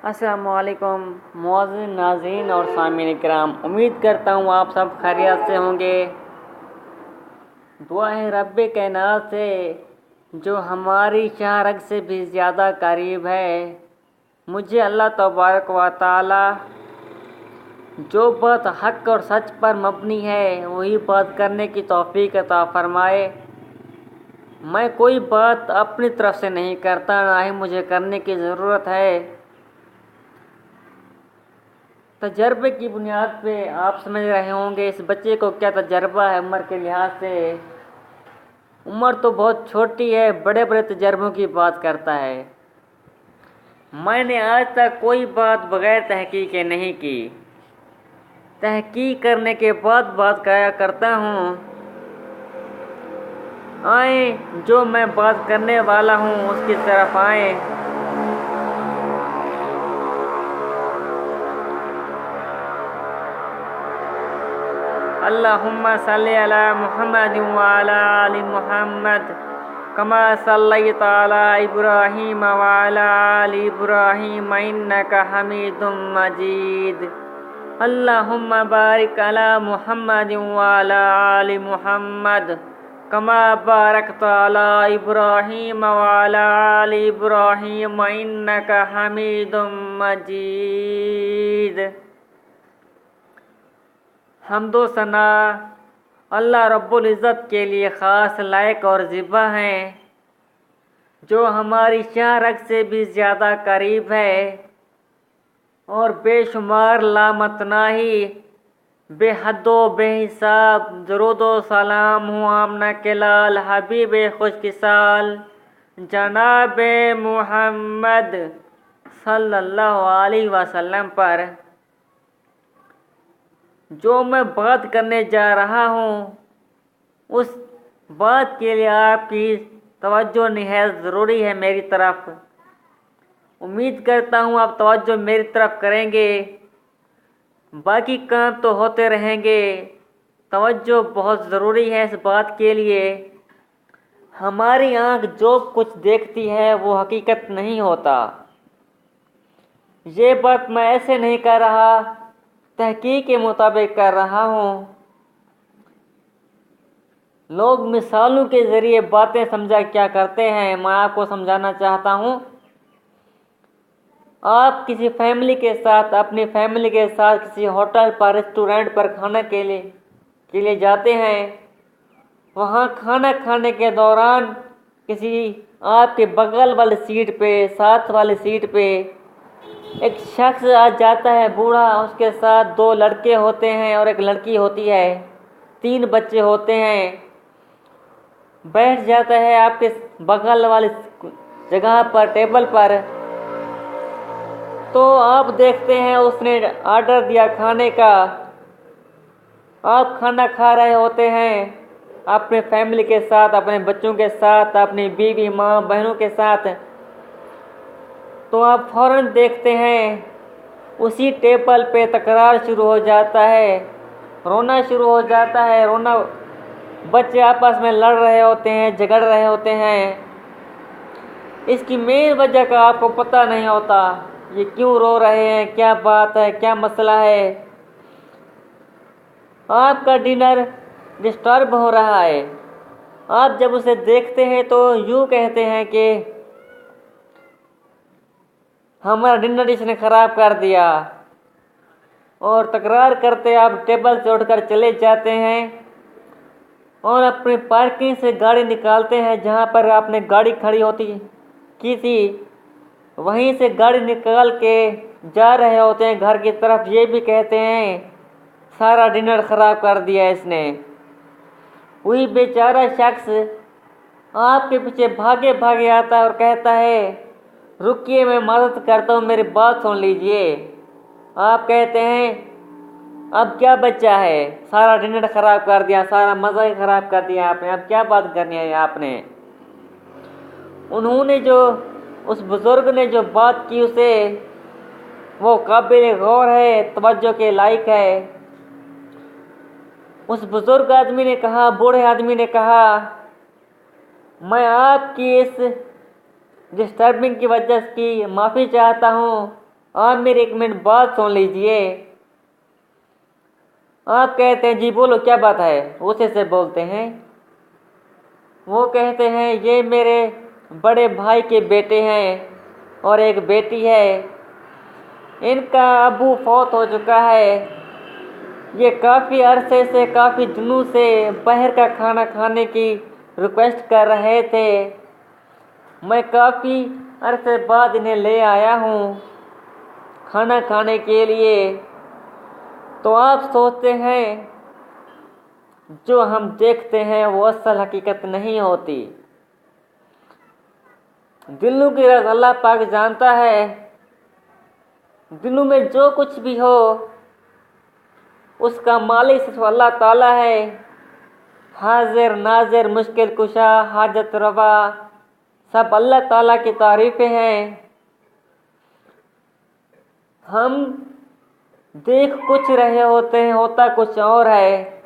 अस्सलामुअलैकुम मुअज़्ज़िज़ नाज़रीन और सामीन किराम, उम्मीद करता हूँ आप सब खैरियत से होंगे। दुआ है रब्बे कायनात से जो हमारी शाह रग से भी ज़्यादा करीब है, मुझे अल्लाह तबारक व तआला जो बात हक़ और सच पर मबनी है वही बात करने की तौफ़ीक अता फ़रमाए। मैं कोई बात अपनी तरफ से नहीं करता, ना ही मुझे करने की ज़रूरत है। तजर्बे की बुनियाद पे आप समझ रहे होंगे इस बच्चे को क्या तजर्बा है। उम्र के लिहाज से उम्र तो बहुत छोटी है, बड़े बड़े तजर्बों की बात करता है। मैंने आज तक कोई बात बग़ैर तहकीक के नहीं की, तहकीक करने के बाद बात करा करता हूँ। आए जो मैं बात करने वाला हूँ उसकी तरफ आए। अल्लाहुम्मा सल्ली अला मुहम्मद व अला आलि मुहम्मद कमा सल्लैता अला इब्राहीम व अला आलि इब्राहीम इन्नका हमीदुम मजीद। अल्लाहुम्मा बारिक अला मुहम्मद व अला आलि मुहम्मद कमा बारकता अला इब्राहीम व अला आलि इब्राहीम इन्नका हमीदुम मजीद। हम्दो सना अल्लाह रब्बुल इज़्ज़त के लिए ख़ास लायक और ज़िबा हैं, जो हमारी शाह रग से भी ज़्यादा करीब है और बेशुमार लामतनाही बेहदो बेहिसाब दरूदो सलाम हूँ आमना के लाल हबीब खुशकिसाल जनाब मुहम्मद सल्लल्लाहु अलैहि वसल्लम पर। जो मैं बात करने जा रहा हूँ उस बात के लिए आपकी तवज्जो निहायत ज़रूरी है मेरी तरफ। उम्मीद करता हूँ आप तवज्जो मेरी तरफ करेंगे, बाकी काम तो होते रहेंगे। तवज्जो बहुत ज़रूरी है इस बात के लिए। हमारी आँख जो कुछ देखती है वो हकीकत नहीं होता। ये बात मैं ऐसे नहीं कर रहा, तहकीक के मुताबिक कर रहा हूँ। लोग मिसालों के ज़रिए बातें समझा क्या करते हैं, मैं आपको समझाना चाहता हूँ। आप किसी फैमिली के साथ अपनी फैमिली के साथ किसी होटल पर रेस्टोरेंट पर खाने के लिए जाते हैं। वहाँ खाना खाने के दौरान किसी आपके बगल वाली सीट पे, साथ वाली सीट पे एक शख्स आ जाता है बूढ़ा, उसके साथ 2 लड़के होते हैं और एक लड़की होती है, 3 बच्चे होते हैं। बैठ जाता है आपके बगल वाली जगह पर, टेबल पर। तो आप देखते हैं उसने ऑर्डर दिया खाने का। आप खाना खा रहे होते हैं अपने फैमिली के साथ, अपने बच्चों के साथ, अपनी बीवी माँ बहनों के साथ। तो आप फ़ौरन देखते हैं उसी टेबल पे तकरार शुरू हो जाता है, रोना शुरू हो जाता है। रोना, बच्चे आपस में लड़ रहे होते हैं, झगड़ रहे होते हैं। इसकी मेन वजह का आपको पता नहीं होता, ये क्यों रो रहे हैं, क्या बात है, क्या मसला है। आपका डिनर डिस्टर्ब हो रहा है। आप जब उसे देखते हैं तो यूँ कहते हैं कि हमारा डिनर इसने ख़राब कर दिया, और तकरार करते आप टेबल से उठकर चले जाते हैं और अपनी पार्किंग से गाड़ी निकालते हैं। जहाँ पर आपने गाड़ी खड़ी होती की थी वहीं से गाड़ी निकाल के जा रहे होते हैं घर की तरफ। ये भी कहते हैं सारा डिनर ख़राब कर दिया इसने। वही बेचारा शख्स आपके पीछे भागे भागे आता है और कहता है रुकिए मैं मदद करता हूँ, मेरी बात सुन लीजिए। आप कहते हैं अब क्या बचा है, सारा डिनर ख़राब कर दिया, सारा मज़ा ही ख़राब कर दिया आपने, अब क्या बात करनी है आपने। उन्होंने जो, उस बुज़ुर्ग ने जो बात की उसे वो काबिल गौर है, तवज्जो के लायक है। उस बुज़ुर्ग आदमी ने कहा, बूढ़े आदमी ने कहा, मैं आपकी इस डिस्टर्बिंग की वजह की माफ़ी चाहता हूँ। आप मेरी एक मिनट बात सुन लीजिए। आप कहते हैं जी बोलो क्या बात है, उसे से बोलते हैं। वो कहते हैं ये मेरे बड़े भाई के बेटे हैं और एक बेटी है। इनका अब्बू फौत हो चुका है। ये काफ़ी अरसे से, काफ़ी दिनों से बाहर का खाना खाने की रिक्वेस्ट कर रहे थे। मैं काफ़ी अरसे बाद इन्हें ले आया हूँ खाना खाने के लिए। तो आप सोचते हैं जो हम देखते हैं वो असल हकीकत नहीं होती। दिलों की राज अल्लाह पाक जानता है। दिलों में जो कुछ भी हो उसका मालिक सिर्फ अल्लाह ताला है। हाजिर नाजिर मुश्किल कुशा हाजत रवा सब अल्लाह ताला की तारीफ़ें हैं। हम देख कुछ रहे होते हैं, होता कुछ और है।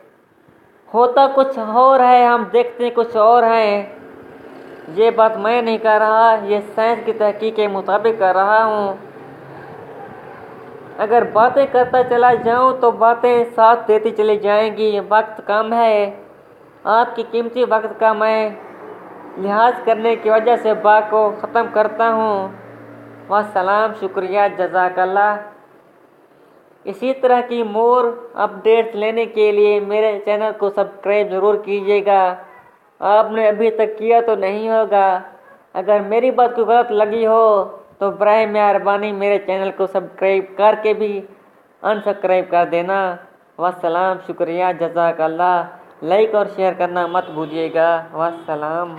होता कुछ और है, हम देखते कुछ और हैं। ये बात मैं नहीं कर रहा, ये साइंस की तहकीक के मुताबिक कर रहा हूँ। अगर बातें करता चला जाऊँ तो बातें साथ देती चली जाएंगी। वक्त कम है, आपकी कीमती वक्त का मैं लिहाज करने की वजह से बात को ख़त्म करता हूँ। वस्सलाम, शुक्रिया, जज़ाकल्लाह। इसी तरह की मोर अपडेट्स लेने के लिए मेरे चैनल को सब्सक्राइब ज़रूर कीजिएगा। आपने अभी तक किया तो नहीं होगा। अगर मेरी बात कोई गलत लगी हो तो बराए मेहरबानी मेरे चैनल को सब्सक्राइब करके भी अनसब्सक्राइब कर देना। वस्सलाम, शुक्रिया, जज़ाकल्लाह। लाइक और शेयर करना मत भूलिएगा। वस्सलाम।